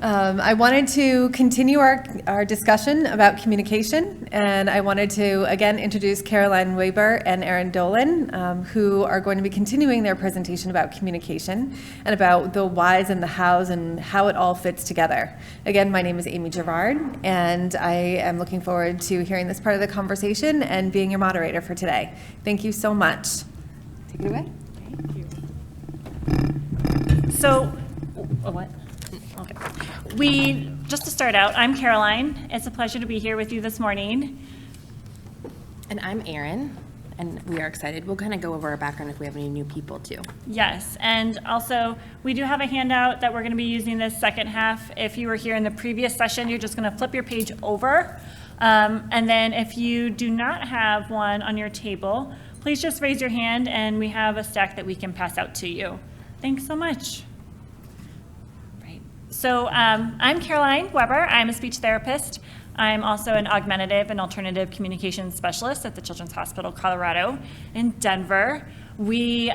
I wanted to continue our discussion about communication, and I wanted to again introduce Caroline Woeber and Erin Dolan, who are going to be continuing their presentation about communication and about the whys and the hows and how it all fits together. Again, my name is Amy Gerard, and I am looking forward to hearing this part of the conversation and being your moderator for today. Thank you so much. Take it away. Thank you. So, what? Okay. Just to start out, I'm Caroline. It's a pleasure to be here with you this morning. And I'm Erin, and we are excited. We'll kind of go over our background if we have any new people too. Yes, and also we do have a handout that we're going to be using this second half. If you were here in the previous session, you're just going to flip your page over. And then if you do not have one on your table, please just raise your hand and we have a stack that we can pass out to you. Thanks so much. So I'm Caroline Woeber. I'm a speech therapist. I'm also an augmentative and alternative communication specialist at the Children's Hospital Colorado in Denver. I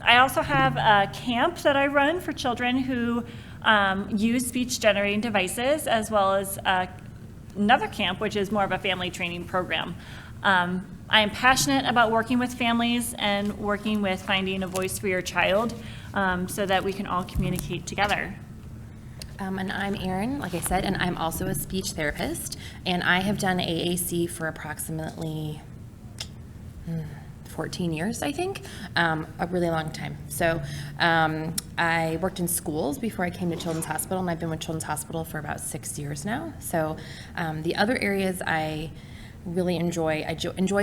also have a camp that I run for children who use speech generating devices, as well as another camp, which is more of a family training program. I am passionate about working with families and working with finding a voice for your child so that we can all communicate together. And I'm Erin, like I said, and I'm also a speech therapist, and I have done AAC for approximately 14 years, I think, a really long time. So I worked in schools before I came to Children's Hospital, and I've been with Children's Hospital for about 6 years now. So the other areas I really enjoy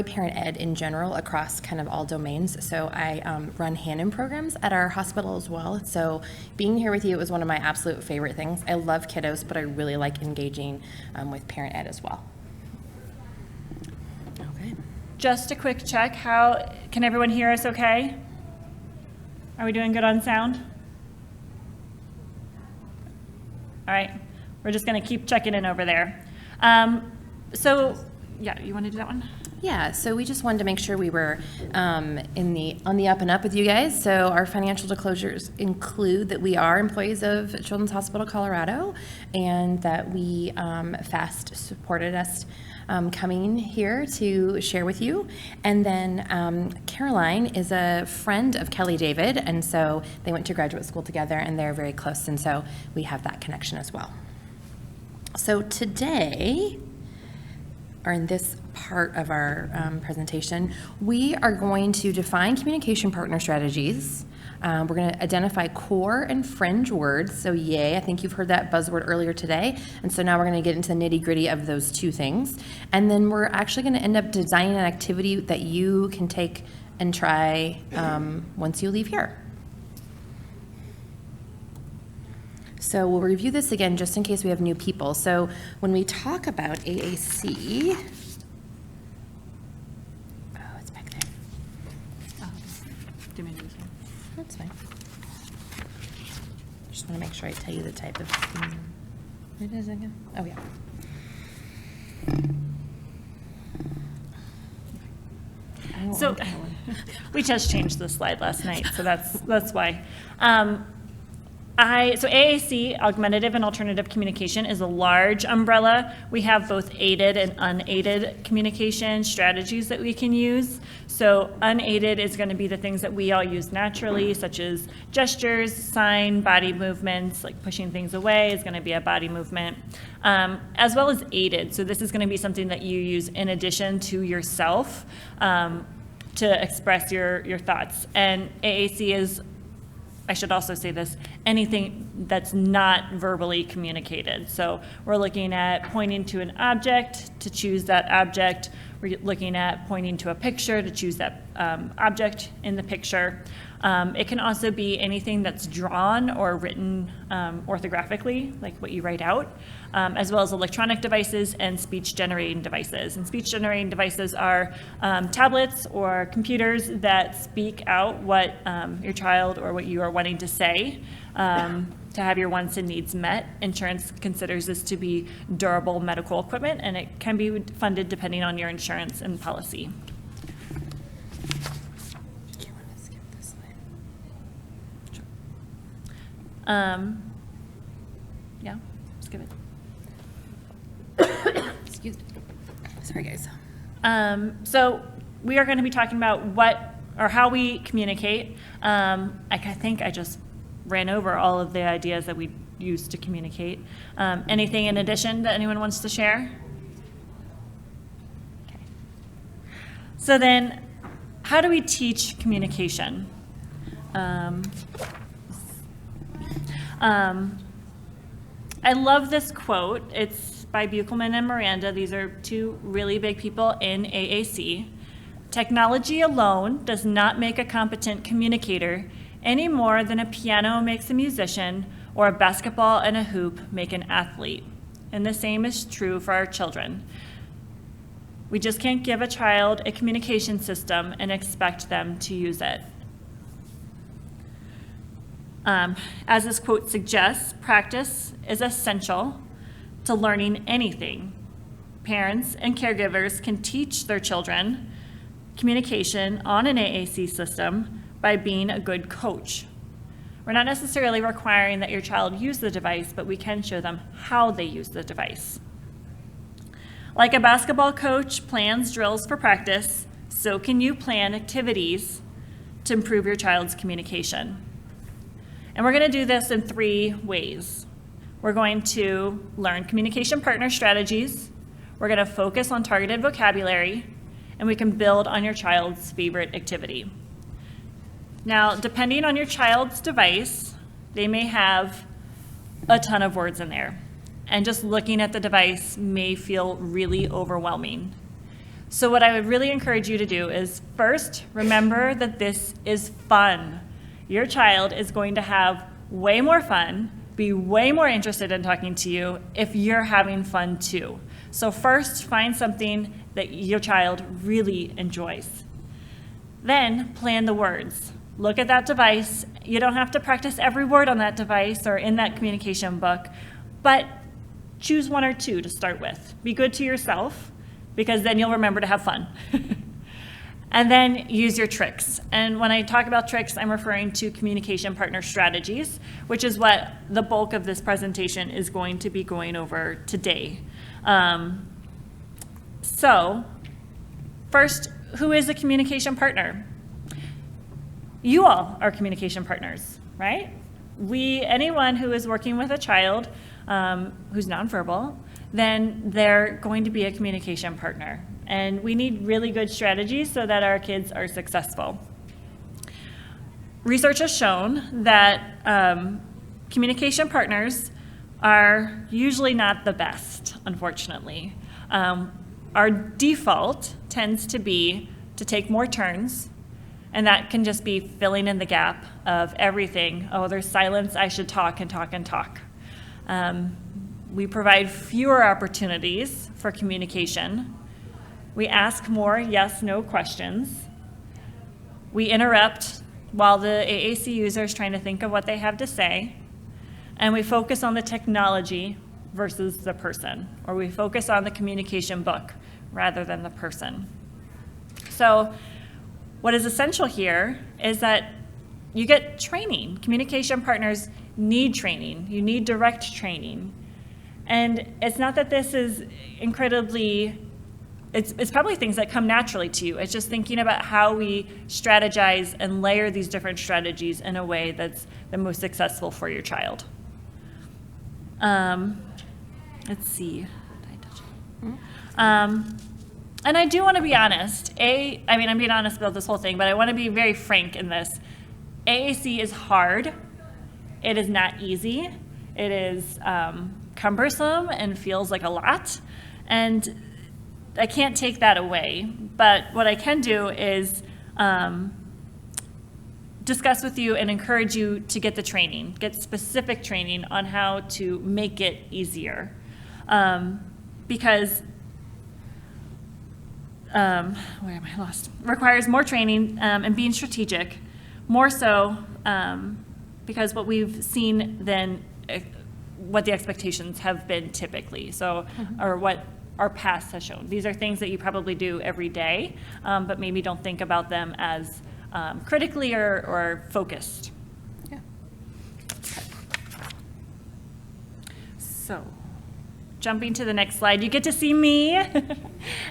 parent ed in general across kind of all domains. So I run Hanen programs at our hospital as well. So being here with you is one of my absolute favorite things. I love kiddos, but I really like engaging with parent ed as well. Okay. Just a quick check. How can everyone hear us okay? Are we doing good on sound? All right. We're just going to keep checking in over there. Yeah, you want to do that one? Yeah, so we just wanted to make sure we were on the up and up with you guys. So our financial disclosures include that we are employees of Children's Hospital Colorado, and that we FAST supported us coming here to share with you. And then Caroline is a friend of Kelly David, and so they went to graduate school together, and they're very close, and so we have that connection as well. So today, or in this part of our presentation, we are going to define communication partner strategies. We're going to identify core and fringe words. So yay, I think you've heard that buzzword earlier today. And so now we're going to get into the nitty gritty of those two things. And then we're actually going to end up designing an activity that you can take and try once you leave here. So we'll review this again just in case we have new people. So when we talk about AAC, oh, it's back there. Oh, do we need to? That's fine. Just want to make sure I tell you the type of thing. Where is it again? Oh, yeah. So we just changed the slide last night, so that's why. So AAC, Augmentative and Alternative Communication, is a large umbrella. We have both aided and unaided communication strategies that we can use. So unaided is going to be the things that we all use naturally, such as gestures, sign, body movements, like pushing things away is going to be a body movement, as well as aided. So this is going to be something that you use in addition to yourself to express your thoughts. And AAC is, I should also say this, anything that's not verbally communicated. So we're looking at pointing to an object to choose that object. We're looking at pointing to a picture to choose that object in the picture. It can also be anything that's drawn or written orthographically, like what you write out, as well as electronic devices and speech-generating devices. And speech-generating devices are tablets or computers that speak out what your child or what you are wanting to say to have your wants and needs met. Insurance considers this to be durable medical equipment, and it can be funded depending on your insurance and policy. Yeah, let's give it. Excuse me. Sorry, guys. So we are going to be talking about what or how we communicate. I think I just ran over all of the ideas that we use to communicate. Anything in addition that anyone wants to share? Okay. So then, how do we teach communication? I love this quote. It's by Buchelman and Miranda. These are two really big people in AAC. Technology alone does not make a competent communicator any more than a piano makes a musician or a basketball and a hoop make an athlete. And the same is true for our children. We just can't give a child a communication system and expect them to use it. As this quote suggests, practice is essential to learning anything. Parents and caregivers can teach their children communication on an AAC system by being a good coach. We're not necessarily requiring that your child use the device, but we can show them how they use the device. Like a basketball coach plans drills for practice, so can you plan activities to improve your child's communication. And we're going to do this in 3 ways. We're going to learn communication partner strategies, we're going to focus on targeted vocabulary, and we can build on your child's favorite activity. Now, depending on your child's device, they may have a ton of words in there. And just looking at the device may feel really overwhelming. So what I would really encourage you to do is first, remember that this is fun. Your child is going to have way more fun, be way more interested in talking to you if you're having fun too. So first, find something that your child really enjoys. Then plan the words. Look at that device. You don't have to practice every word on that device or in that communication book, but choose 1 or 2 to start with. Be good to yourself, because then you'll remember to have fun. And then use your tricks. And when I talk about tricks, I'm referring to communication partner strategies, which is what the bulk of this presentation is going to be going over today. So first, who is a communication partner? You all are communication partners, right? Anyone who is working with a child who's nonverbal, then they're going to be a communication partner. And we need really good strategies so that our kids are successful. Research has shown that communication partners are usually not the best, unfortunately. Our default tends to be to take more turns, and that can just be filling in the gap of everything. Oh, there's silence, I should talk and talk and talk. We provide fewer opportunities for communication. We ask more yes, no questions. We interrupt while the AAC user is trying to think of what they have to say. And we focus on the technology versus the person, or we focus on the communication book rather than the person. So what is essential here is that you get training. Communication partners need training. You need direct training. And it's not that this is incredibly, it's probably things that come naturally to you. It's just thinking about how we strategize and layer these different strategies in a way that's the most successful for your child. Let's see. Did I touch it? And I do want to be honest. I'm being honest about this whole thing, but I want to be very frank in this. AAC is hard. It is not easy. It is cumbersome and feels like a lot. And I can't take that away. But what I can do is discuss with you and encourage you to get the training, get specific training on how to make it easier. Because where am I lost? Requires more training and being strategic, more so because what we've seen than what the expectations have been typically, so or what our past has shown. These are things that you probably do every day, but maybe don't think about them as critically or focused. Yeah. So, jumping to the next slide, you get to see me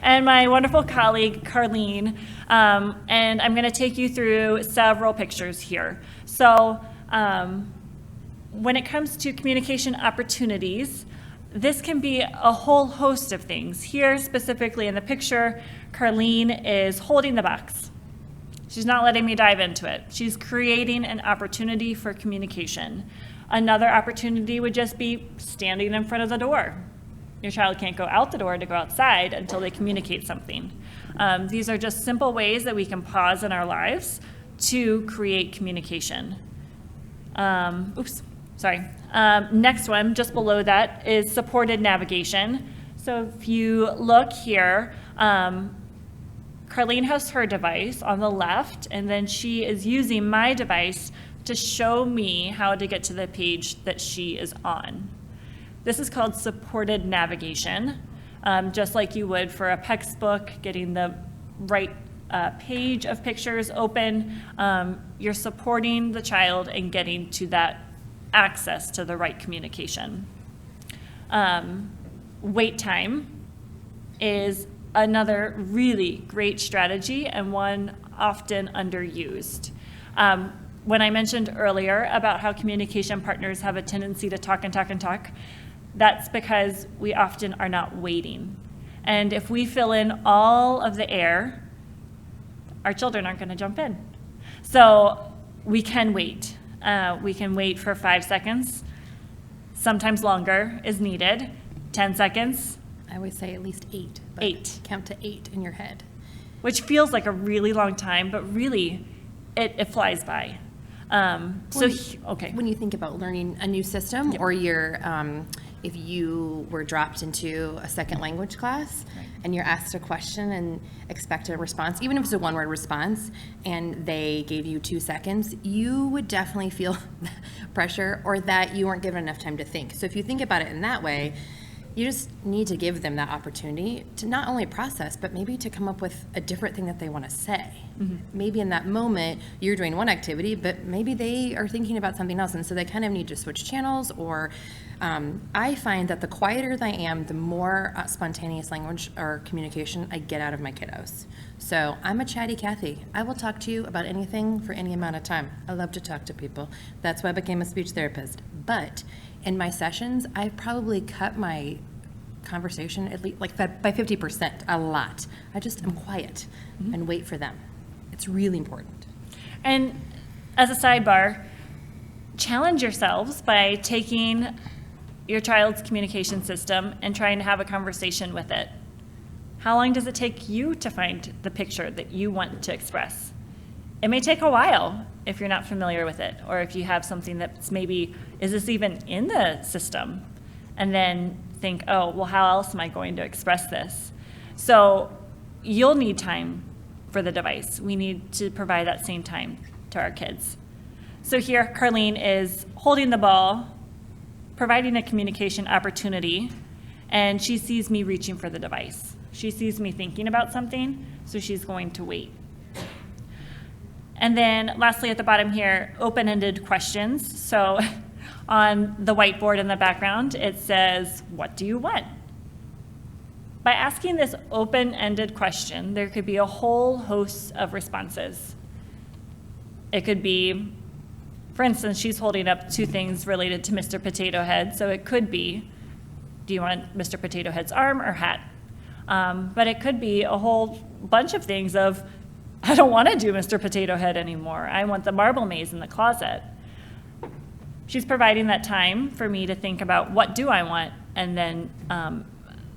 and my wonderful colleague, Colin, and I'm going to take you through several pictures here. So, when it comes to communication opportunities, this can be a whole host of things. Here, specifically in the picture, Colin is holding the box. She's not letting me dive into it. She's creating an opportunity for communication. Another opportunity would just be standing in front of the door. Your child can't go out the door to go outside until they communicate something. These are just simple ways that we can pause in our lives to create communication. Next one, just below that, is supported navigation. So if you look here, Colin has her device on the left, and then she is using my device to show me how to get to the page that she is on. This is called supported navigation, just like you would for a textbook, getting the right page of pictures open. You're supporting the child and getting to that access to the right communication. Wait time is another really great strategy and one often underused. When I mentioned earlier about how communication partners have a tendency to talk and talk and talk, that's because we often are not waiting. And if we fill in all of the air, our children aren't going to jump in. So we can wait. We can wait for 5 seconds. Sometimes longer is needed. 10 seconds. I always say at least 8. But 8. Count to 8 in your head. Which feels like a really long time, but really it flies by. When you think about learning a new system, or if you were dropped into a second language class, and you're asked a question and expect a response, even if it's a one-word response, and they gave you 2 seconds, you would definitely feel pressure, or that you weren't given enough time to think. So if you think about it in that way, you just need to give them that opportunity to not only process, but maybe to come up with a different thing that they want to say. Mm-hmm. Maybe in that moment, you're doing one activity, but maybe they are thinking about something else, and so they kind of need to switch channels. Or I find that the quieter I am, the more spontaneous language or communication I get out of my kiddos. So I'm a chatty Cathy. I will talk to you about anything for any amount of time. I love to talk to people. That's why I became a speech therapist. But in my sessions, I've probably cut my conversation at least by 50%, a lot. I just am quiet and wait for them. It's really important. And as a sidebar, challenge yourselves by taking your child's communication system and trying to have a conversation with it. How long does it take you to find the picture that you want to express? It may take a while if you're not familiar with it, or if you have something that's maybe, is this even in the system? And then think, oh, well, how else am I going to express this? So you'll need time for the device. We need to provide that same time to our kids. So here, Colin is holding the ball, providing a communication opportunity, and she sees me reaching for the device. She sees me thinking about something, so she's going to wait. And then lastly at the bottom here, open-ended questions. So on the whiteboard in the background, it says, what do you want? By asking this open-ended question, there could be a whole host of responses. It could be, for instance, she's holding up 2 things related to Mr. Potato Head. So it could be, do you want Mr. Potato Head's arm or hat? But it could be a whole bunch of things of, I don't want to do Mr. Potato Head anymore. I want the marble maze in the closet. She's providing that time for me to think about what do I want, and then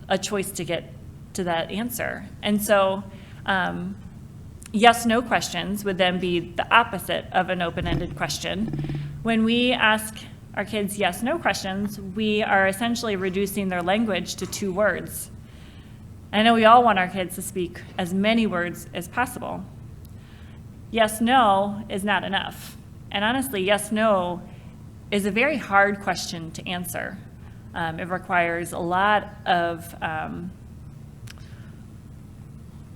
a choice to get to that answer. And so yes-no questions would then be the opposite of an open-ended question. When we ask our kids yes-no questions, we are essentially reducing their language to 2 words. I know we all want our kids to speak as many words as possible. Yes-no is not enough. And honestly, yes-no is a very hard question to answer. It requires a lot of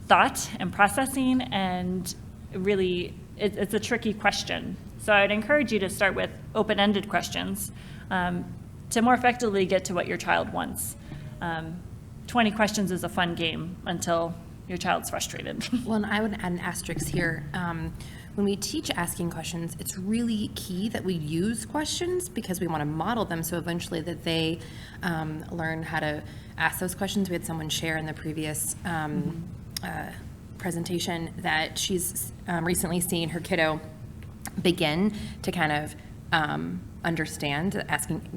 thought and processing, and really, it's a tricky question. So I'd encourage you to start with open-ended questions. to more effectively get to what your child wants. 20 questions is a fun game until your child's frustrated. Well, and I would add an asterisk here. When we teach asking questions, it's really key that we use questions because we want to model them so eventually that they learn how to ask those questions. We had someone share in the previous presentation that she's recently seen her kiddo begin to kind of understand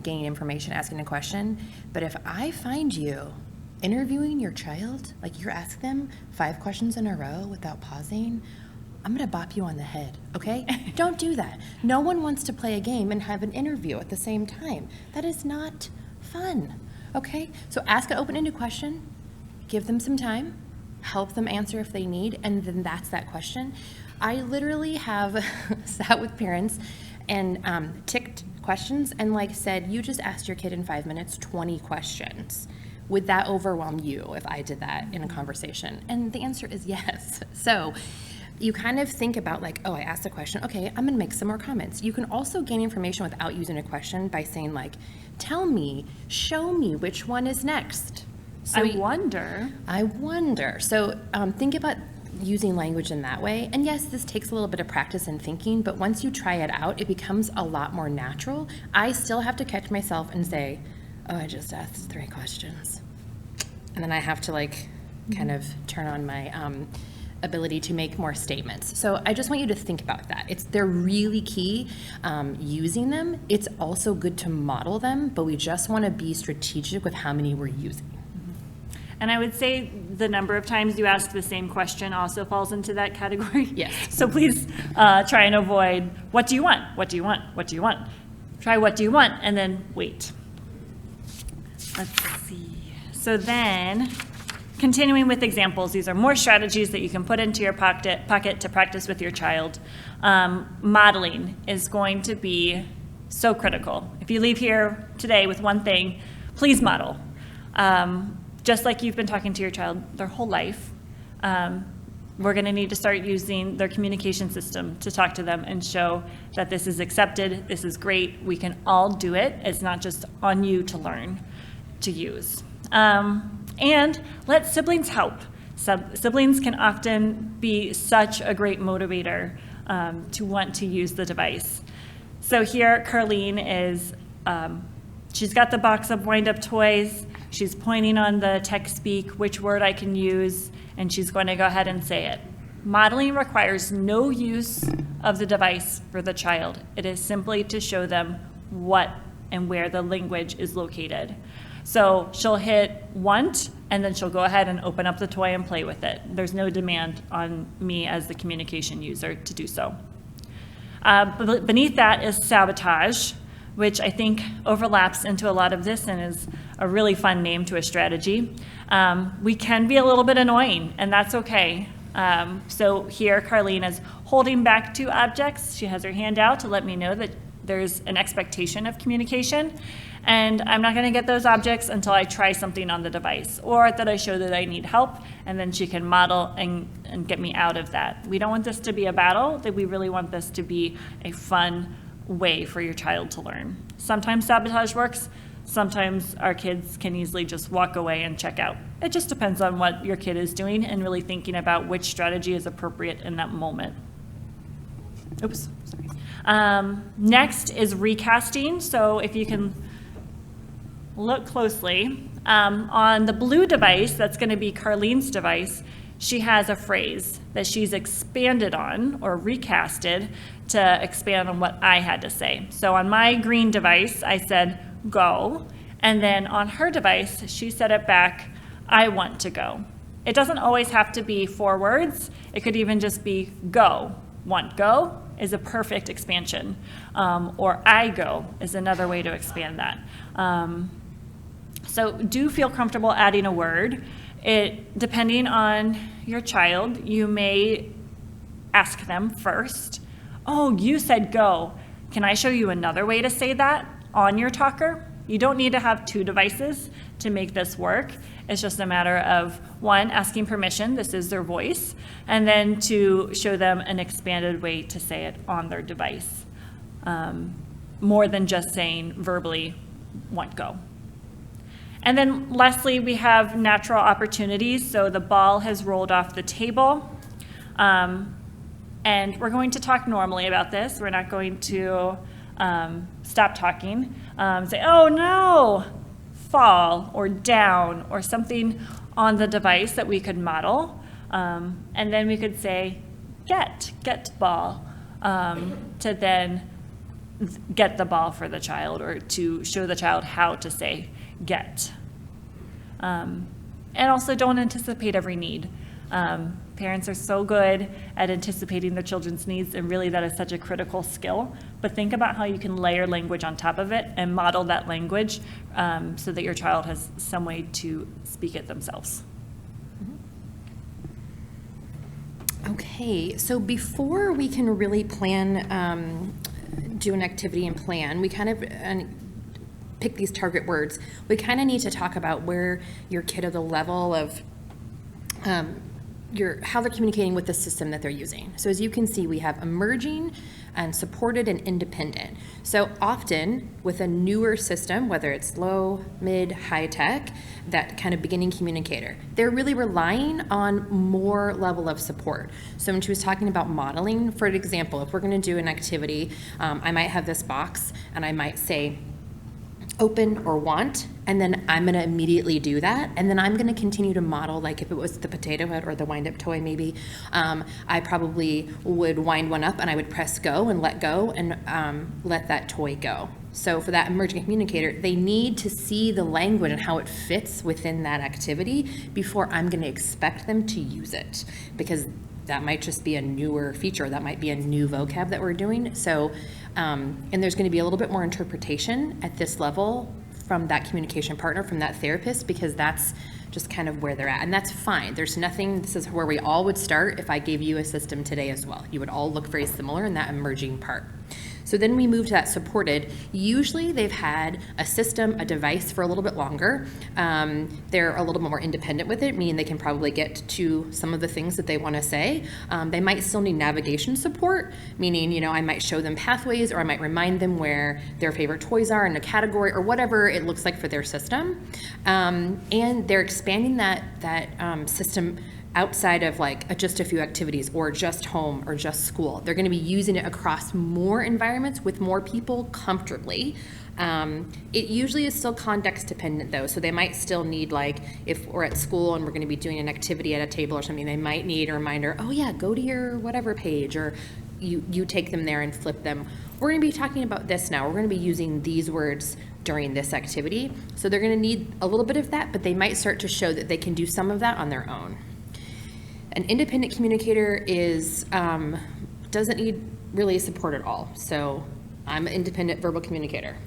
gaining information, asking a question. But if I find you interviewing your child, like you're asking them 5 questions in a row without pausing, I'm gonna bop you on the head, okay? Don't do that. No one wants to play a game and have an interview at the same time. That is not fun, okay? So ask an open-ended question, give them some time, help them answer if they need, and then that's that question. I literally have sat with parents and ticked questions and like said, you just asked your kid in 5 minutes 20 questions. Would that overwhelm you if I did that in a conversation? And the answer is yes. So you kind of think about like, oh, I asked a question. Okay, I'm gonna make some more comments. You can also gain information without using a question by saying like, tell me, show me which one is next. So I wonder. So think about using language in that way. And yes, this takes a little bit of practice and thinking, but once you try it out, it becomes a lot more natural. I still have to catch myself and say, oh, I just asked 3 questions. And then I have to like kind of turn on my ability to make more statements. So I just want you to think about that. They're really key using them. It's also good to model them, but we just want to be strategic with how many we're using. And I would say the number of times you ask the same question also falls into that category. Yes. So please try and avoid, what do you want? What do you want? What do you want? Try what do you want, and then wait. Let's see. So then, continuing with examples, these are more strategies that you can put into your pocket to practice with your child. Modeling is going to be so critical. If you leave here today with one thing, please model. Just like you've been talking to your child their whole life, we're going to need to start using their communication system to talk to them and show that this is accepted, this is great, we can all do it. It's not just on you to learn to use. And let siblings help. Siblings can often be such a great motivator to want to use the device. So here, Carlene is, she's got the box of wind-up toys. She's pointing on the text speak which word I can use, and she's going to go ahead and say it. Modeling requires no use of the device for the child. It is simply to show them what and where the language is located. So she'll hit want, and then she'll go ahead and open up the toy and play with it. There's no demand on me as the communication user to do so. Beneath that is sabotage, which I think overlaps into a lot of this and is a really fun name to a strategy. We can be a little bit annoying, and that's okay. So here, Carlene is holding back 2 objects. She has her hand out to let me know that there's an expectation of communication, and I'm not gonna get those objects until I try something on the device, or that I show that I need help, and then she can model and get me out of that. We don't want this to be a battle, that we really want this to be a fun way for your child to learn. Sometimes sabotage works, sometimes our kids can easily just walk away and check out. It just depends on what your kid is doing and really thinking about which strategy is appropriate in that moment. Oops, sorry. Next is recasting. So if you can look closely, on the blue device, that's going to be Carlene's device, she has a phrase that she's expanded on or recasted to expand on what I had to say. So on my green device, I said, go. And then on her device, she said it back, I want to go. It doesn't always have to be 4 words. It could even just be go. Want go is a perfect expansion. Or I go is another way to expand that. So do feel comfortable adding a word. Depending on your child, you may ask them first, oh, you said go. Can I show you another way to say that on your talker? You don't need to have 2 devices to make this work. It's just a matter of 1, asking permission, this is their voice, and then to show them an expanded way to say it on their device. More than just saying verbally, want go. And then lastly, we have natural opportunities. So the ball has rolled off the table. And we're going to talk normally about this. We're not going to stop talking. Say, oh no, fall or down or something on the device that we could model. And then we could say, get ball, to then get the ball for the child, or to show the child how to say get. And also don't anticipate every need. Parents are so good at anticipating their children's needs, and really that is such a critical skill. But think about how you can layer language on top of it and model that language so that your child has some way to speak it themselves. Okay, so before we can really plan, do an activity and plan, we kind of pick these target words. We kind of need to talk about where your kid at the level of how they're communicating with the system that they're using. So as you can see, we have emerging and supported and independent. So often with a newer system, whether it's low, mid, high tech, that kind of beginning communicator, they're really relying on more level of support. So when she was talking about modeling, for example, if we're going to do an activity, I might have this box and I might say, open or want, and then I'm going to immediately do that, and then I'm going to continue to model, like if it was the potato head or the wind-up toy maybe, I probably would wind one up and I would press go and let go and let that toy go. So for that emerging communicator, they need to see the language and how it fits within that activity before I'm going to expect them to use it, because that might just be a newer feature, that might be a new vocab that we're doing. So, and there's going to be a little bit more interpretation at this level from that communication partner, from that therapist, because that's just kind of where they're at. And that's fine. There's nothing, this is where we all would start if I gave you a system today as well. You would all look very similar in that emerging part. So then we move to that supported. Usually they've had a system, a device for a little bit longer. They're a little bit more independent with it, meaning they can probably get to some of the things that they want to say. They might still need navigation support, meaning, you know, I might show them pathways, or I might remind them where their favorite toys are in a category, or whatever it looks like for their system. And they're expanding that system outside of like just a few activities, or just home, or just school. They're going to be using it across more environments with more people comfortably. It usually is still context dependent though, so they might still need, like if we're at school and we're going to be doing an activity at a table or something, they might need a reminder, oh yeah, go to your whatever page, or you take them there and flip them. We're going to be talking about this now. We're going to be using these words during this activity. So they're going to need a little bit of that, but they might start to show that they can do some of that on their own. An independent communicator is doesn't need really support at all. So I'm an independent verbal communicator.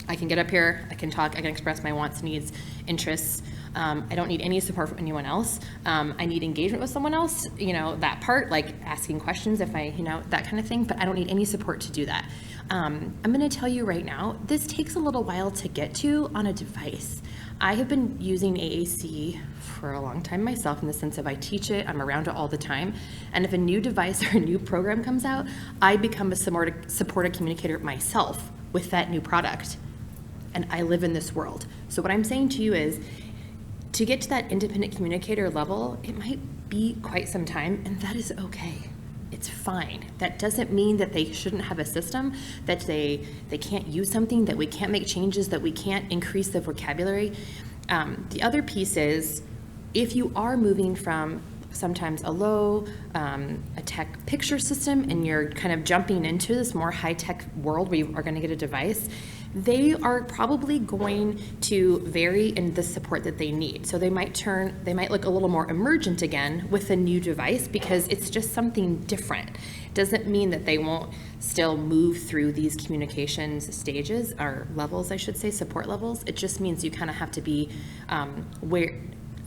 I can get up here, I can talk, I can express my wants, needs, interests. I don't need any support from anyone else. I need engagement with someone else, you know, that part, like asking questions if I, you know, that kind of thing, but I don't need any support to do that. I'm gonna tell you right now, this takes a little while to get to on a device. I have been using AAC for a long time myself, in the sense of I teach it, I'm around it all the time, and if a new device or a new program comes out, I become a supported communicator myself with that new product, and I live in this world. So what I'm saying to you is, to get to that independent communicator level, it might be quite some time, and that is okay. It's fine. That doesn't mean that they shouldn't have a system, that they can't use something, that we can't make changes, that we can't increase the vocabulary. The other piece is, if you are moving from sometimes a low, a tech picture system, and you're kind of jumping into this more high-tech world where you are going to get a device, they are probably going to vary in the support that they need. So they might look a little more emergent again with a new device, because it's just something different. Doesn't mean that they won't still move through these communications stages, or levels, I should say, support levels. It just means you kind of have to be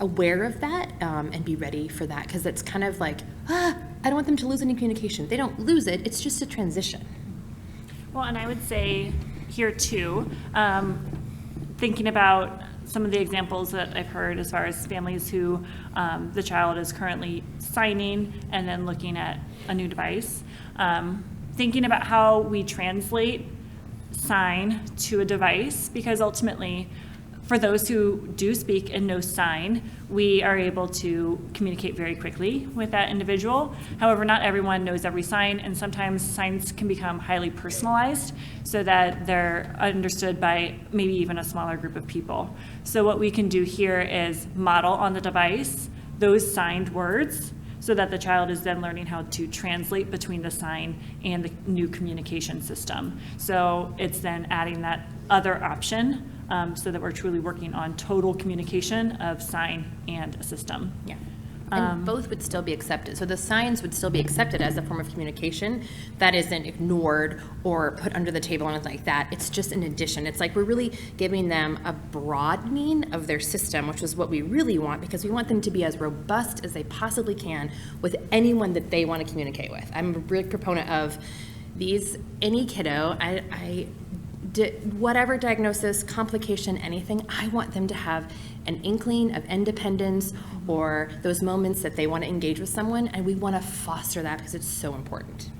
aware of that and be ready for that, because it's kind of like, I don't want them to lose any communication. They don't lose it, it's just a transition. Well, and I would say here too, thinking about some of the examples that I've heard as far as families who the child is currently signing and then looking at a new device, thinking about how we translate sign to a device, because ultimately, for those who do speak and know sign, we are able to communicate very quickly with that individual. However, not everyone knows every sign, and sometimes signs can become highly personalized so that they're understood by maybe even a smaller group of people. So what we can do here is model on the device those signed words so that the child is then learning how to translate between the sign and the new communication system. So it's then adding that other option so that we're truly working on total communication of sign and a system. Yeah. And both would still be accepted. So the signs would still be accepted as a form of communication that isn't ignored or put under the table or anything like that. It's just an addition. It's like we're really giving them a broadening of their system, which is what we really want, because we want them to be as robust as they possibly can with anyone that they want to communicate with. I'm a big proponent of any kiddo, whatever diagnosis, complication, anything, I want them to have an inkling of independence or those moments that they want to engage with someone, and we want to foster that because it's so important.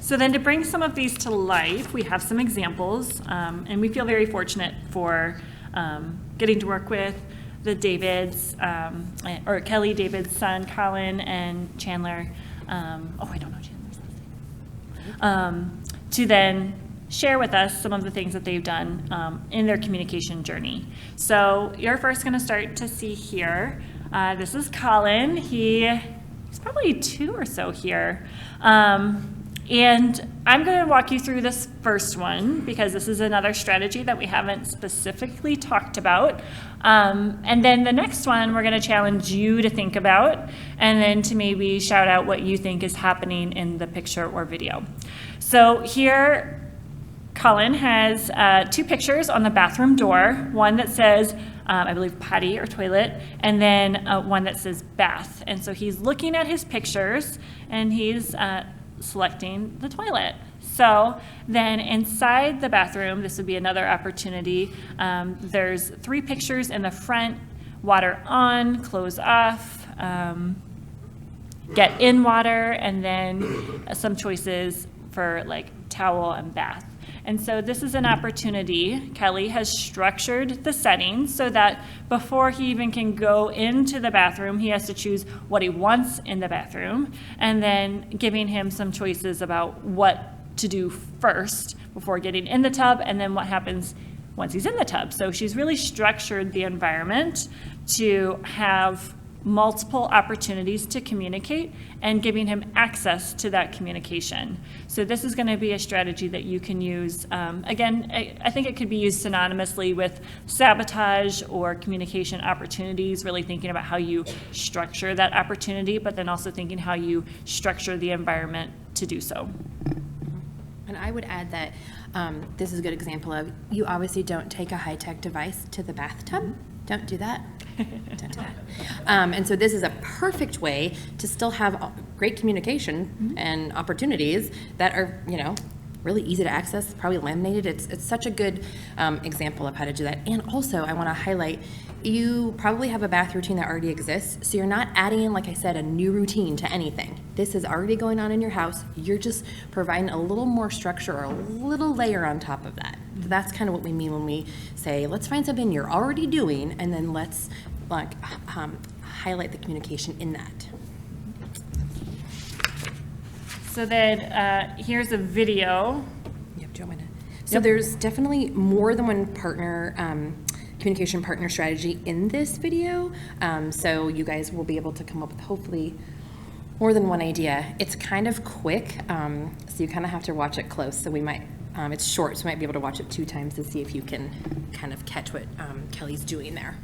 So then to bring some of these to life, we have some examples, and we feel very fortunate for getting to work with the Davids, or Kelly David's son, Colin, and Chandler. I don't know Chandler's last name. To then share with us some of the things that they've done in their communication journey. So you're first going to start to see here. This is Colin. He's probably 2 or so here. And I'm going to walk you through this first one because this is another strategy that we haven't specifically talked about. And then the next one we're going to challenge you to think about, and then to maybe shout out what you think is happening in the picture or video. So here, Colin has 2 pictures on the bathroom door, one that says, I believe, potty or toilet, and then one that says bath. And so he's looking at his pictures, and he's selecting the toilet. So then inside the bathroom, this would be another opportunity. There's 3 pictures in the front: water on, clothes off, get in water, and then some choices for like towel and bath. And so this is an opportunity. Kelly has structured the settings so that before he even can go into the bathroom, he has to choose what he wants in the bathroom, and then giving him some choices about what to do first before getting in the tub, and then what happens once he's in the tub. So she's really structured the environment to have multiple opportunities to communicate and giving him access to that communication. So this is going to be a strategy that you can use. Again, I think it could be used synonymously with sabotage or communication opportunities, really thinking about how you structure that opportunity, but then also thinking how you structure the environment to do so. And I would add that this is a good example of, you obviously don't take a high-tech device to the bathtub. Don't do that. Don't do that. And so this is a perfect way to still have great communication and opportunities that are, really easy to access, probably laminated. It's such a good example of how to do that. And also, I want to highlight, you probably have a bath routine that already exists, so you're not adding, like I said, a new routine to anything. This is already going on in your house. You're just providing a little more structure or a little layer on top of that. So that's kind of what we mean when we say, let's find something you're already doing, and then let's highlight the communication in that. So then here's a video. Yep, do you want me to? So there's definitely more than one partner, communication partner strategy in this video. So you guys will be able to come up with hopefully more than one idea. It's kind of quick, so you kind of have to watch it close. So we might, it's short, so we might be able to watch it 2 times to see if you can kind of catch what Kelly's doing there.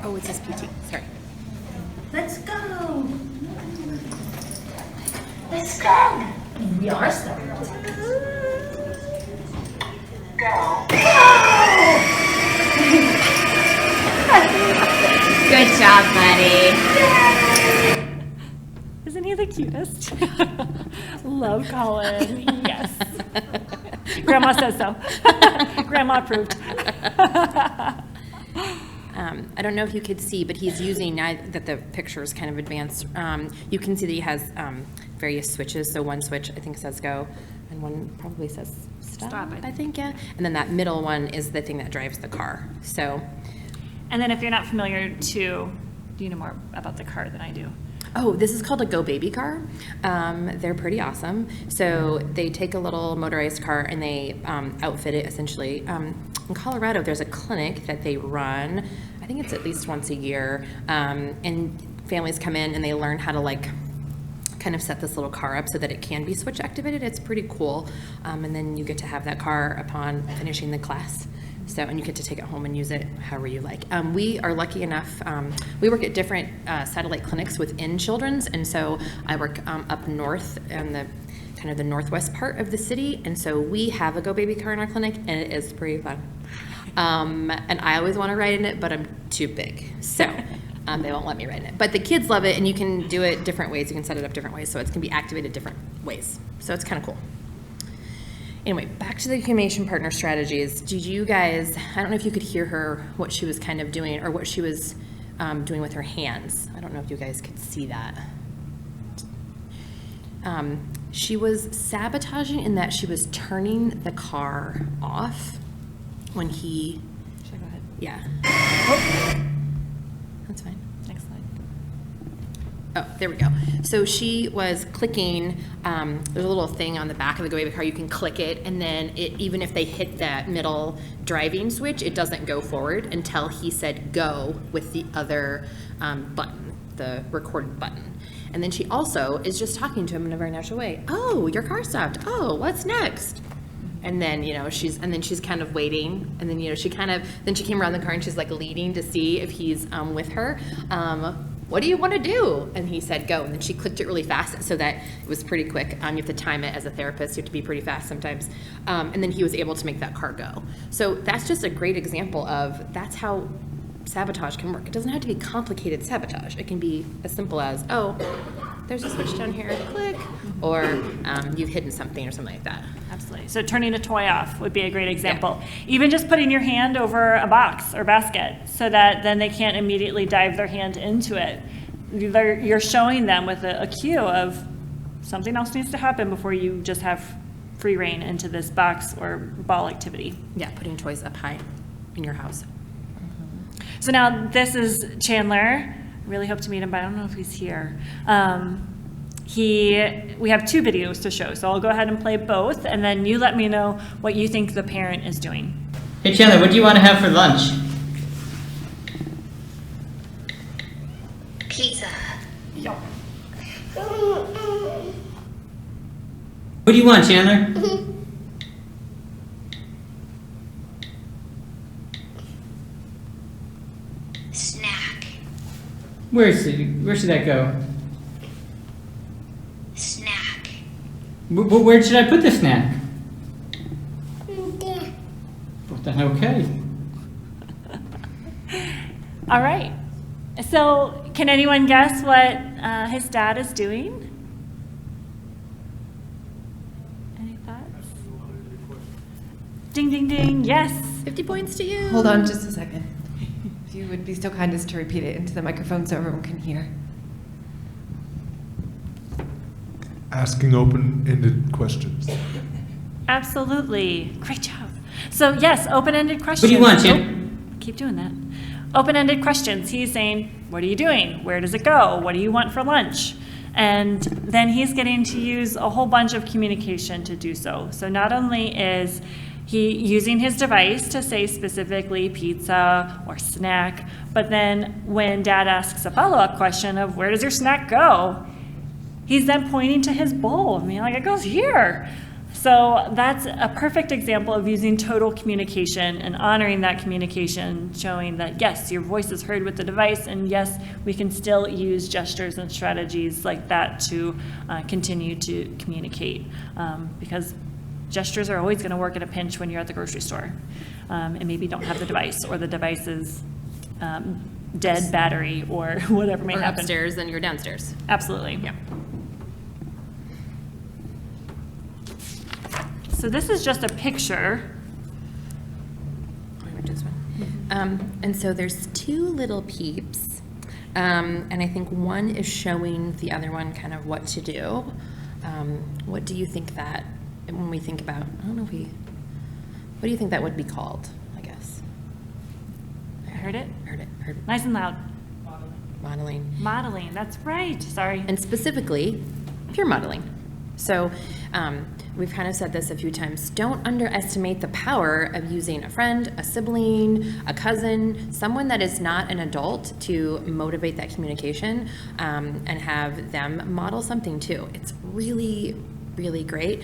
Oh, it's his PT, sorry. Let's go. Let's go. We are starting. Go. Good job, buddy. Isn't he the cutest? Love Colin. Yes. Grandma says so. Grandma approved. I don't know if you could see, but he's using, now that the picture is kind of advanced, you can see that he has various switches. So one switch I think says go, and one probably says stop, I think, yeah. And then that middle one is the thing that drives the car. So, And then if you're not familiar too, do you know more about the car than I do? oh, this is called a Go Baby car. They're pretty awesome. So they take a little motorized car and they outfit it essentially. In Colorado, there's a clinic that they run. I think it's at least once a year. And families come in and they learn how to like kind of set this little car up so that it can be switch activated. It's pretty cool. And then you get to have that car upon finishing the class. So, and you get to take it home and use it however you like. We are lucky enough, we work at different satellite clinics within Children's, and so I work up north in the kind of the northwest part of the city, and so we have a Go Baby car in our clinic, and it is pretty fun. And I always want to ride in it, but I'm too big, so they won't let me ride in it. But the kids love it, and you can do it different ways. You can set it up different ways, so it can be activated different ways. So it's kind of cool. Anyway, back to the communication partner strategies. Did you guys, I don't know if you could hear her, what she was kind of doing, or what she was doing with her hands. I don't know if you guys could see that. She was sabotaging in that she was turning the car off when he, Should I go ahead? yeah. Oh. That's fine. Next slide. Oh, there we go. So she was clicking, there's a little thing on the back of the Go Baby car, you can click it, and then it, even if they hit that middle driving switch, it doesn't go forward until he said go with the other button, the recorded button. And then she also is just talking to him in a very natural way. Oh, your car stopped. Oh, what's next? And then, you know, she's kind of waiting, and then, you know, then she came around the car and she's like leading to see if he's with her. What do you want to do? And he said go, and then she clicked it really fast so that it was pretty quick. You have to time it as a therapist, you have to be pretty fast sometimes. And then he was able to make that car go. So that's just a great example of, that's how sabotage can work. It doesn't have to be complicated sabotage. It can be as simple as, oh, there's a switch down here, click, or you've hidden something or something like that. Absolutely. So turning a toy off would be a great example. Yeah. Even just putting your hand over a box or basket so that then they can't immediately dive their hand into it. You're showing them with a cue of something else needs to happen before you just have free reign into this box or ball activity. Yeah, putting toys up high in your house. So now this is Chandler. Really hope to meet him, but I don't know if he's here. We have 2 videos to show, so I'll go ahead and play both, and then you let me know what you think the parent is doing. Hey Chandler, what do you want to have for lunch? Pizza. What do you want, Chandler? Snack. Where should that go? Snack. Where should I put the snack? Put that, okay. All right. So can anyone guess what his dad is doing? Any thoughts? Ding, ding, ding. Yes. 50 points to you. Hold on just a second. If you would be so kind as to repeat it into the microphone so everyone can hear. Asking open-ended questions. Absolutely. Great job. So yes, open-ended questions. What do you want, Chan? Oh, keep doing that. Open-ended questions. He's saying, what are you doing? Where does it go? What do you want for lunch? And then he's getting to use a whole bunch of communication to do so. So not only is he using his device to say specifically pizza or snack, but then when dad asks a follow-up question of where does your snack go, he's then pointing to his bowl. I mean, like, it goes here. So that's a perfect example of using total communication and honoring that communication, showing that, yes, your voice is heard with the device, and yes, we can still use gestures and strategies like that to continue to communicate. Because gestures are always going to work at a pinch when you're at the grocery store and maybe don't have the device, or the device is dead battery, or whatever may happen. Upstairs, then you're downstairs. Absolutely. Yeah. So this is just a picture. And so there's two little peeps, and I think one is showing the other one kind of what to do. What do you think that, when we think about, I don't know if we, what do you think that would be called, I guess? Heard it? Heard it. Nice and loud. Modeling. Modeling, that's right, sorry. And specifically, peer modeling. So we've kind of said this a few times. Don't underestimate the power of using a friend, a sibling, a cousin, someone that is not an adult to motivate that communication and have them model something too. It's really, really great.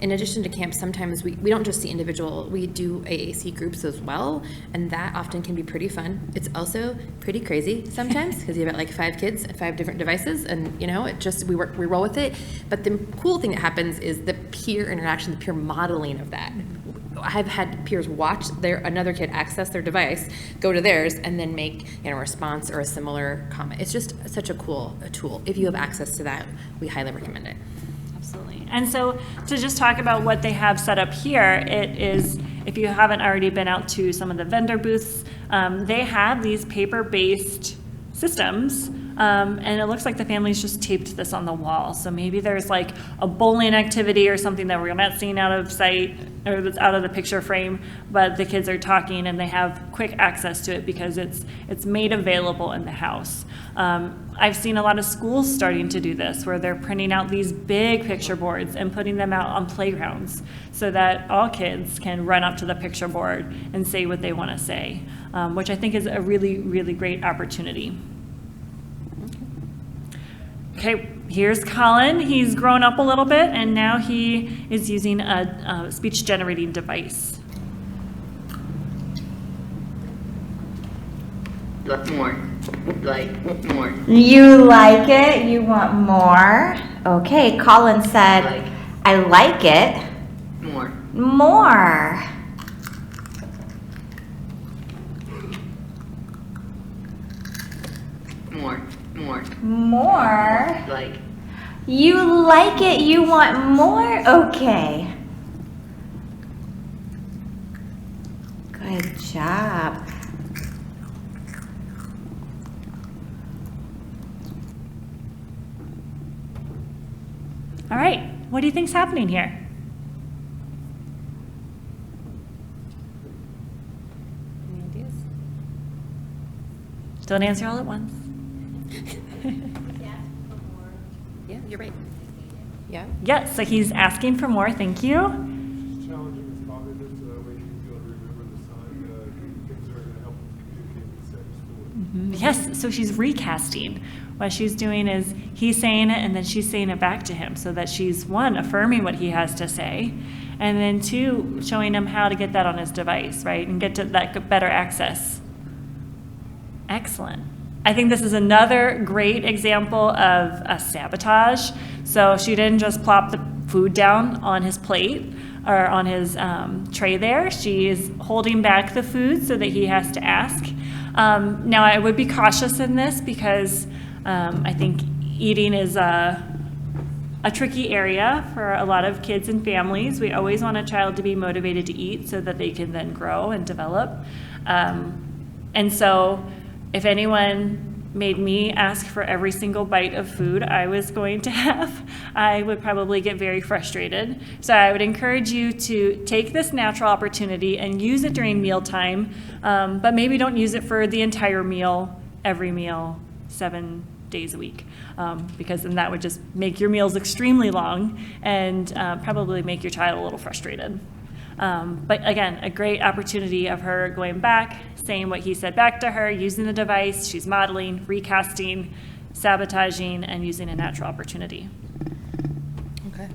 In addition to camp, sometimes we don't just see individual, we do AAC groups as well, and that often can be pretty fun. It's also pretty crazy sometimes because you have like 5 kids and 5 different devices, and you know, it just, we roll with it. But the cool thing that happens is the peer interaction, the peer modeling of that. I've had peers watch another kid access their device, go to theirs, and then make, you know, a response or a similar comment. It's just such a cool tool. If you have access to that, we highly recommend it. Absolutely. And so to just talk about what they have set up here, it is, if you haven't already been out to some of the vendor booths, they have these paper-based systems, and it looks like the family's just taped this on the wall. So maybe there's like a bowling activity or something that we're not seeing out of sight or that's out of the picture frame, but the kids are talking and they have quick access to it because it's made available in the house. I've seen a lot of schools starting to do this where they're printing out these big picture boards and putting them out on playgrounds so that all kids can run up to the picture board and say what they want to say, which I think is a really, really great opportunity. Okay, here's Colin. He's grown up a little bit and now he is using a speech generating device. Like more. Like more. You like it? You want more? Okay, Colin said, Like. I like it. More. More. More. More. More. Like. You like it? You want more? Okay. Good job. All right, what do you think's happening here? Any ideas? Don't answer all at once. Yeah, you're right. Yeah. Yes, so he's asking for more, thank you. Challenging his cognitive so that way he can be able to remember the things that are going to help him communicate with sex school. Yes, so she's recasting. What she's doing is he's saying it and then she's saying it back to him so that she's, 1, affirming what he has to say, and then 2, showing him how to get that on his device, right, and get to that better access. Excellent. I think this is another great example of a sabotage. So she didn't just plop the food down on his plate or on his tray there. She is holding back the food so that he has to ask. Now, I would be cautious in this because I think eating is a tricky area for a lot of kids and families. We always want a child to be motivated to eat so that they can then grow and develop. And so if anyone made me ask for every single bite of food I was going to have, I would probably get very frustrated. So I would encourage you to take this natural opportunity and use it during mealtime, but maybe don't use it for the entire meal, every meal, 7 days a week, because then that would just make your meals extremely long and probably make your child a little frustrated. But again, a great opportunity of her going back, saying what he said back to her, using the device, she's modeling, recasting, sabotaging, and using a natural opportunity. Okay.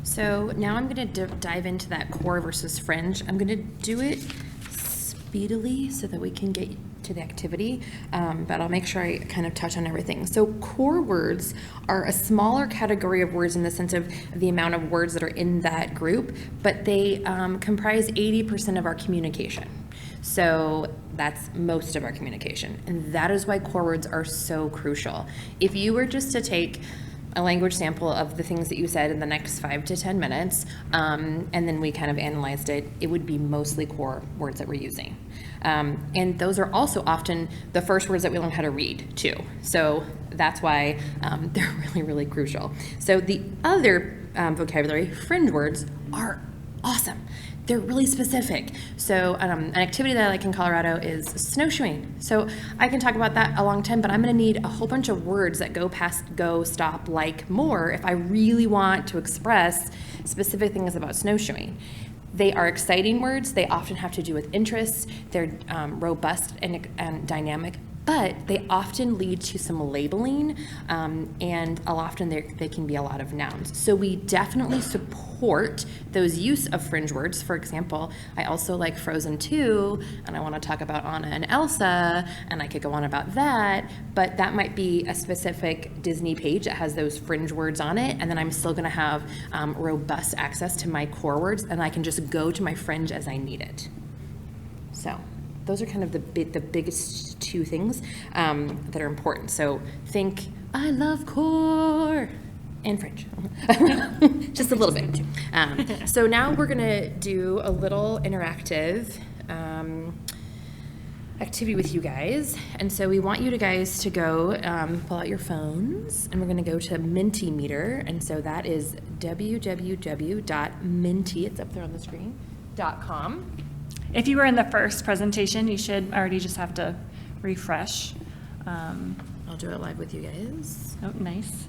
So now I'm going to dive into that core versus fringe. I'm going to do it speedily so that we can get to the activity, but I'll make sure I kind of touch on everything. So core words are a smaller category of words in the sense of the amount of words that are in that group, but they comprise 80% of our communication. So that's most of our communication, and that is why core words are so crucial. If you were just to take a language sample of the things that you said in the next 5 to 10 minutes, and then we kind of analyzed it. It would be mostly core words that we're using. And those are also often the first words that we learn how to read, too. So that's why they're really, really crucial. So the other vocabulary, fringe words, are awesome. They're really specific. So an activity that I like in Colorado is snowshoeing. So I can talk about that a long time, but I'm gonna need a whole bunch of words that go past, go, stop, like, more if I really want to express specific things about snowshoeing. They are exciting words. They often have to do with interests. They're robust and dynamic, but they often lead to some labeling, and often they can be a lot of nouns. So we definitely support those use of fringe words. For example, I also like Frozen 2, and I want to talk about Anna and Elsa, and I could go on about that, but that might be a specific Disney page that has those fringe words on it, and then I'm still going to have robust access to my core words, and I can just go to my fringe as I need it. So those are kind of the biggest two things that are important. So think, I love core and fringe, just a little bit. So now we're gonna do a little interactive activity with you guys. And so we want you guys to go pull out your phones, and we're gonna go to Mentimeter. And so that is www.menti, it's up there on the screen, .com. If you were in the first presentation, you should already just have to refresh. I'll do it live with you guys. Oh, nice.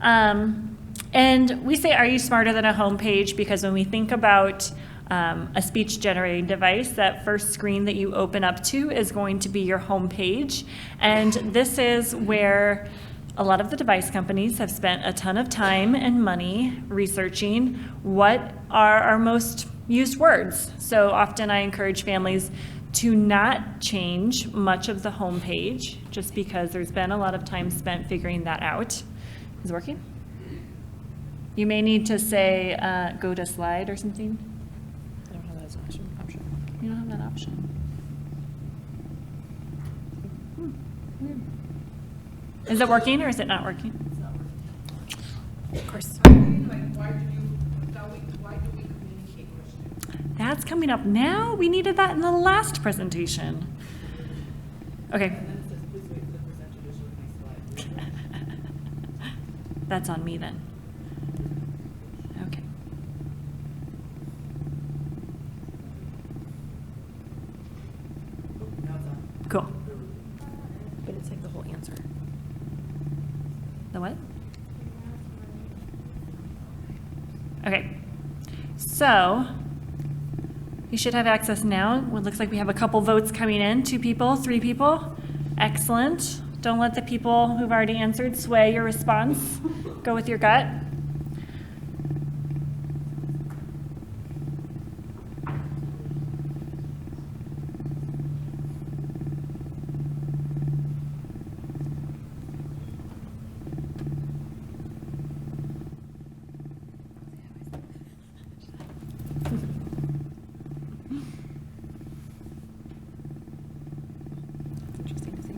And we say, are you smarter than a homepage? Because when we think about a speech generating device, that first screen that you open up to is going to be your homepage. And this is where a lot of the device companies have spent a ton of time and money researching what are our most used words. So often I encourage families to not change much of the homepage just because there's been a lot of time spent figuring that out. Is it working? You may need to say, go to slide or something. I don't have that as an option. You don't have that option. Weird. Is it working or is it not working? Of course. That's coming up now? We needed that in the last presentation. Okay. That's on me then. Okay. Cool. But it's like the whole answer. The what? Okay. So you should have access now. It looks like we have a couple votes coming in. 2 people, 3 people. Excellent. Don't let the people who've already answered sway your response. Go with your gut. Interesting to see.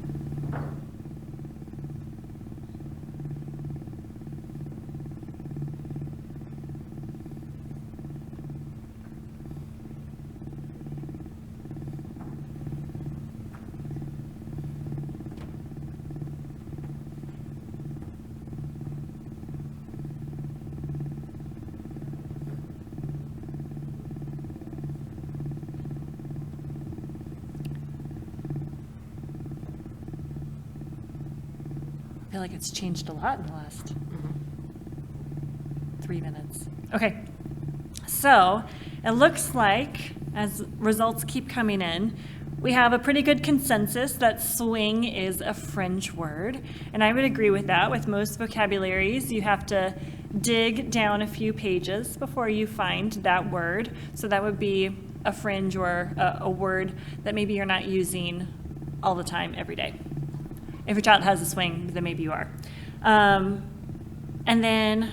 I feel like it's changed a lot in the last 3 minutes. Okay, so it looks like as results keep coming in, we have a pretty good consensus that swing is a fringe word. And I would agree with that. With most vocabularies, you have to dig down a few pages before you find that word. So that would be a fringe or a word that maybe you're not using all the time every day. If your child has a swing, then maybe you are. And then,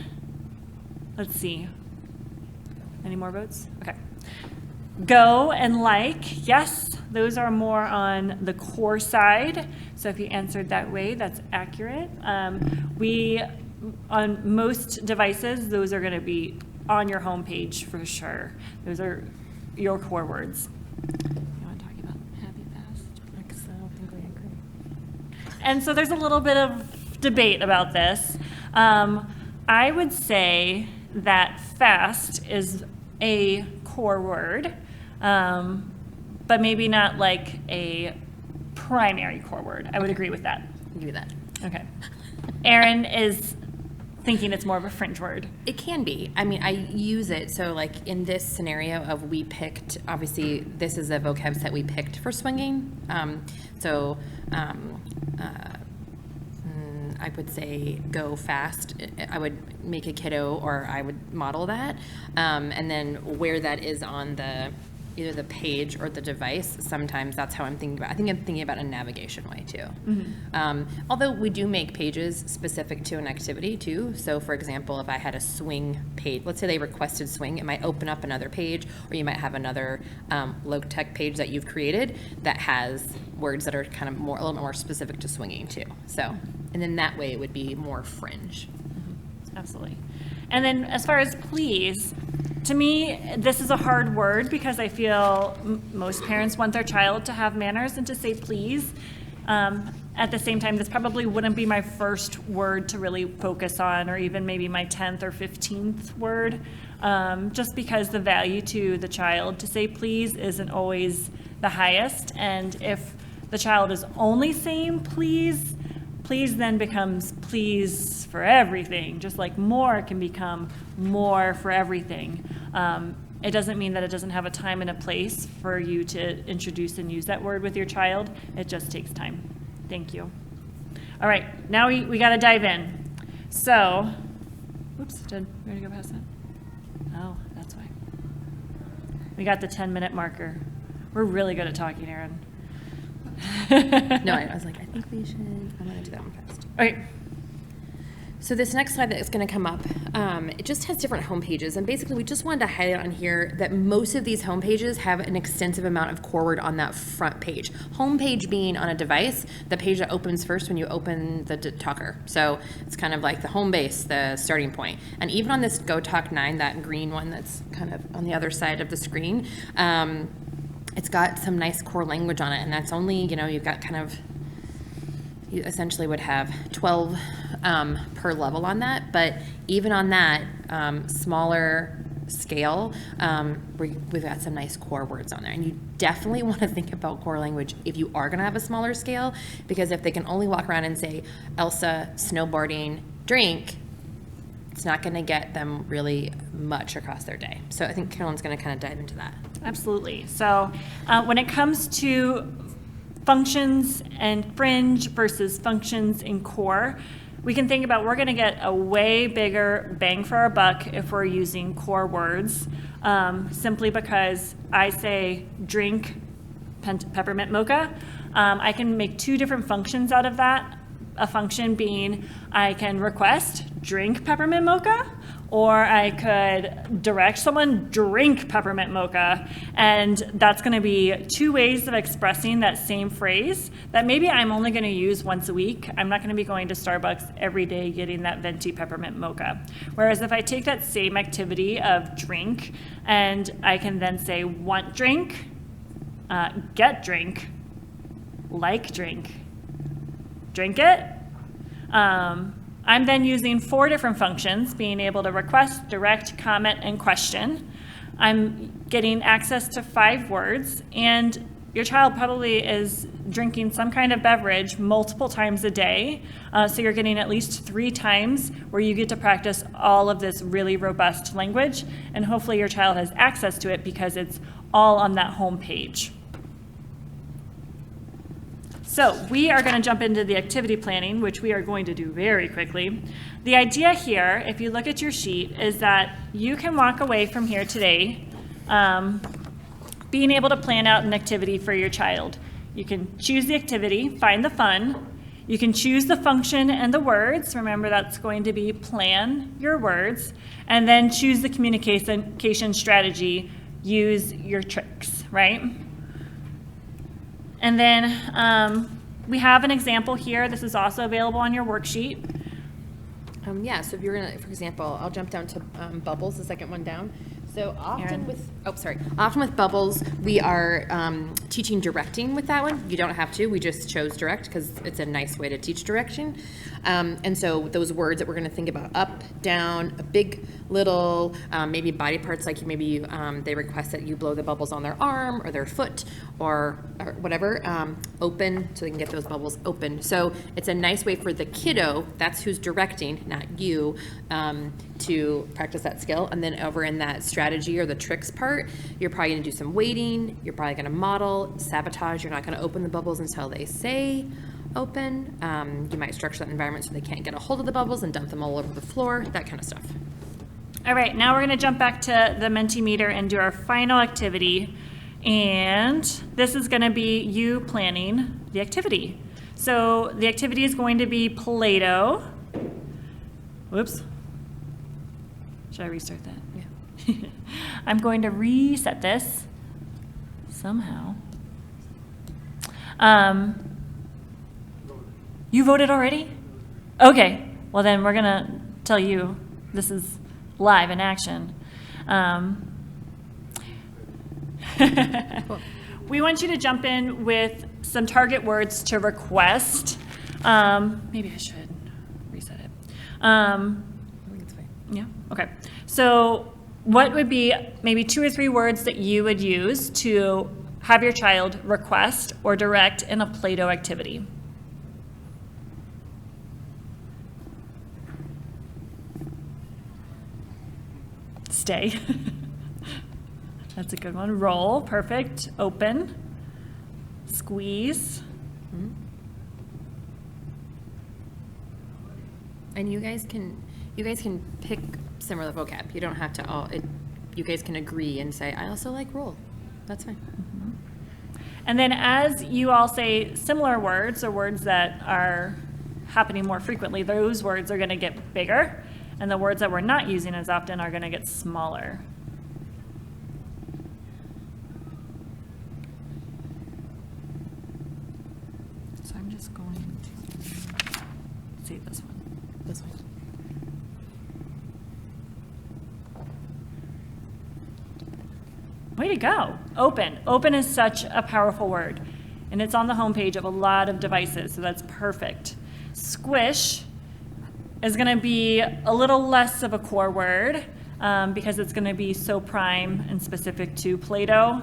let's see. Any more votes? Okay. Go and like, yes, those are more on the core side. So if you answered that way, that's accurate. We on most devices, those are going to be on your homepage for sure. Those are your core words. You want to talk about happy, fast? I don't think we agree. And so there's a little bit of debate about this. I would say that fast is a core word, but maybe not like a primary core word. I would agree with that. Give you that. Okay. Erin is thinking it's more of a fringe word. It can be. I mean, I use it. So like in this scenario of we picked, obviously this is a vocab set we picked for swinging. I would say go fast. I would make a kiddo, or I would model that. And then where that is on the either the page or the device, sometimes that's how I'm thinking about. I think I'm thinking about a navigation way too. Although we do make pages specific to an activity too. So for example, if I had a swing page, let's say they requested swing, it might open up another page, or you might have another low-tech page that you've created that has words that are kind of more, a little bit more specific to swinging too. So, and then that way it would be more fringe. Absolutely. And then as far as please, to me, this is a hard word because I feel most parents want their child to have manners and to say please. At the same time, this probably wouldn't be my first word to really focus on, or even maybe my 10th or 15th word, just because the value to the child to say please isn't always the highest. And if the child is only saying please, please then becomes please for everything, just like more can become more for everything. It doesn't mean that it doesn't have a time and a place for you to introduce and use that word with your child. It just takes time. Thank you. All right, now we got to dive in. So, oops, did we already go past that? Oh, that's why. We got the 10-minute marker. We're really good at talking, Erin. No, I was like, I think we should, I'm going to do that one first. Okay. So this next slide that's going to come up, it just has different home pages, and basically we just wanted to highlight on here that most of these home pages have an extensive amount of core word on that front page. Home page being on a device, the page that opens first when you open the talker. So it's kind of like the home base, the starting point. And even on this Go Talk 9, that green one that's kind of on the other side of the screen, it's got some nice core language on it, and that's only, you've got kind of, you essentially would have 12 per level on that, but even on that smaller scale, we've got some nice core words on there. And you definitely want to think about core language if you are going to have a smaller scale, because if they can only walk around and say Elsa, snowboarding, drink, it's not going to get them really much across their day. So I think Carolyn's going to kind of dive into that. Absolutely. So when it comes to functions and fringe versus functions in core, we can think about we're going to get a way bigger bang for our buck if we're using core words, simply because I say drink peppermint mocha. I can make two different functions out of that. A function being I can request drink peppermint mocha, or I could direct someone drink peppermint mocha. And that's going to be two ways of expressing that same phrase that maybe I'm only going to use once a week. I'm not going to be going to Starbucks every day getting that venti peppermint mocha. Whereas if I take that same activity of drink and I can then say want drink, get drink, like drink, drink it. I'm then using 4 different functions, being able to request, direct, comment, and question. I'm getting access to 5 words, and your child probably is drinking some kind of beverage multiple times a day. So you're getting at least 3 times where you get to practice all of this really robust language, and hopefully your child has access to it because it's all on that home page. So we are going to jump into the activity planning, which we are going to do very quickly. The idea here, if you look at your sheet, is that you can walk away from here today being able to plan out an activity for your child. You can choose the activity, find the fun. You can choose the function and the words. Remember, that's going to be plan your words. And then choose the communication strategy. Use your tricks, right? And then we have an example here. This is also available on your worksheet. Yeah, so if you're gonna, for example, I'll jump down to bubbles, the second one down. So often often with bubbles, we are teaching directing with that one. You don't have to, we just chose direct because it's a nice way to teach direction. And so those words that we're gonna think about, up, down, a big, little, maybe body parts, like maybe they request that you blow the bubbles on their arm or their foot or whatever, open, so they can get those bubbles open. So it's a nice way for the kiddo, that's who's directing, not you, to practice that skill. And then over in that strategy or the tricks part, you're probably gonna do some waiting, you're probably gonna model, sabotage, you're not gonna open the bubbles until they say open. You might structure that environment so they can't get a hold of the bubbles and dump them all over the floor, that kind of stuff. All right, now we're going to jump back to the Mentimeter and do our final activity. And this is going to be you planning the activity. So the activity is going to be Play-Doh. Whoops. Should I restart that? Yeah. I'm going to reset this somehow. You voted already? Okay. Well, then we're going to tell you this is live in action. We want you to jump in with some target words to request. Maybe I should reset it. I think it's fine. Yeah, okay. So what would be maybe 2 or 3 words that you would use to have your child request or direct in a Play-Doh activity? Stay. That's a good one. Roll, perfect. Open. Squeeze. And you guys can pick similar vocab. You don't have to all, you guys can agree and say, I also like roll. That's fine. And then as you all say similar words or words that are happening more frequently, those words are going to get bigger, and the words that we're not using as often are going to get smaller. So I'm just going to see this one. This one. Way to go. Open. Open is such a powerful word, and it's on the homepage of a lot of devices, so that's perfect. Squish is going to be a little less of a core word because it's going to be so prime and specific to Play-Doh.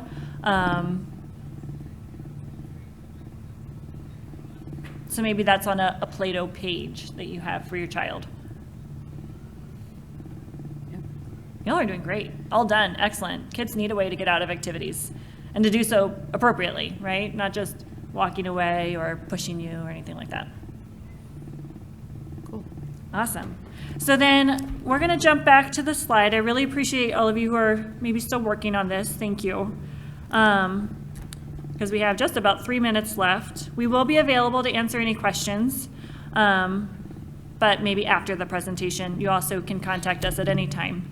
So maybe that's on a Play-Doh page that you have for your child. Y'all are doing great. All done. Excellent. Kids need a way to get out of activities and to do so appropriately, right? Not just walking away or pushing you or anything like that. Cool. Awesome. So then we're going to jump back to the slide. I really appreciate all of you who are maybe still working on this. Thank you. Because we have just about 3 minutes left. We will be available to answer any questions, but maybe after the presentation. You also can contact us at any time.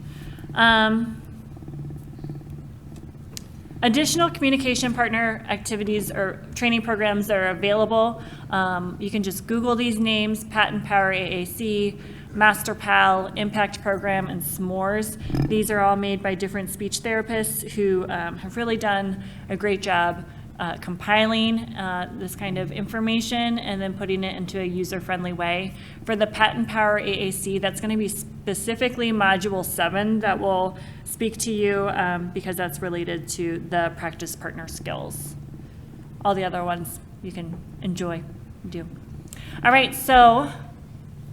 Additional communication partner activities or training programs that are available. You can just Google these names: Pat and Power AAC, MasterPal, Impact Program, and S'mores. These are all made by different speech therapists who have really done a great job compiling this kind of information and then putting it into a user-friendly way. For the Pat and Power AAC, that's going to be specifically Module 7 that will speak to you because that's related to the practice partner skills. All the other ones you can enjoy, do. All right, so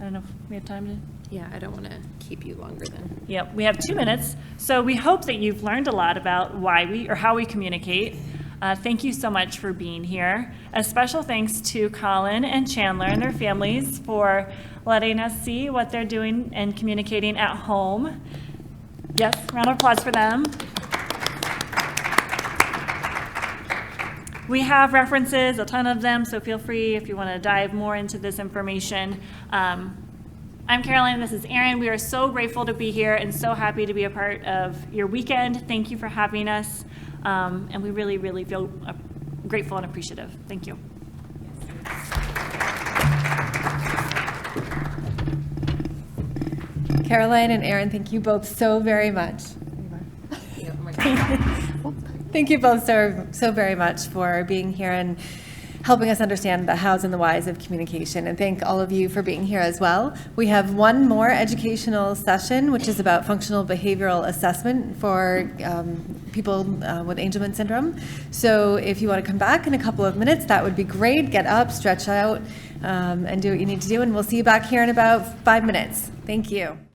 I don't know if we have time to... Yeah, I don't want to keep you longer than. Yep, we have 2 minutes. So we hope that you've learned a lot about why we, or how we communicate. Thank you so much for being here. A special thanks to Colin and Chandler and their families for letting us see what they're doing and communicating at home. Yes, round of applause for them. We have references, a ton of them, so feel free if you want to dive more into this information. I'm Caroline, and this is Erin. We are so grateful to be here and so happy to be a part of your weekend. Thank you for having us. And we really, really feel grateful and appreciative. Thank you. Caroline and Erin, thank you both so very much. Thank you both so very much for being here and helping us understand the hows and the whys of communication. And thank all of you for being here as well. We have one more educational session, which is about functional behavioral assessment for people with Angelman syndrome. So if you want to come back in a couple of minutes, that would be great. Get up, stretch out, and do what you need to do. And we'll see you back here in about 5 minutes. Thank you.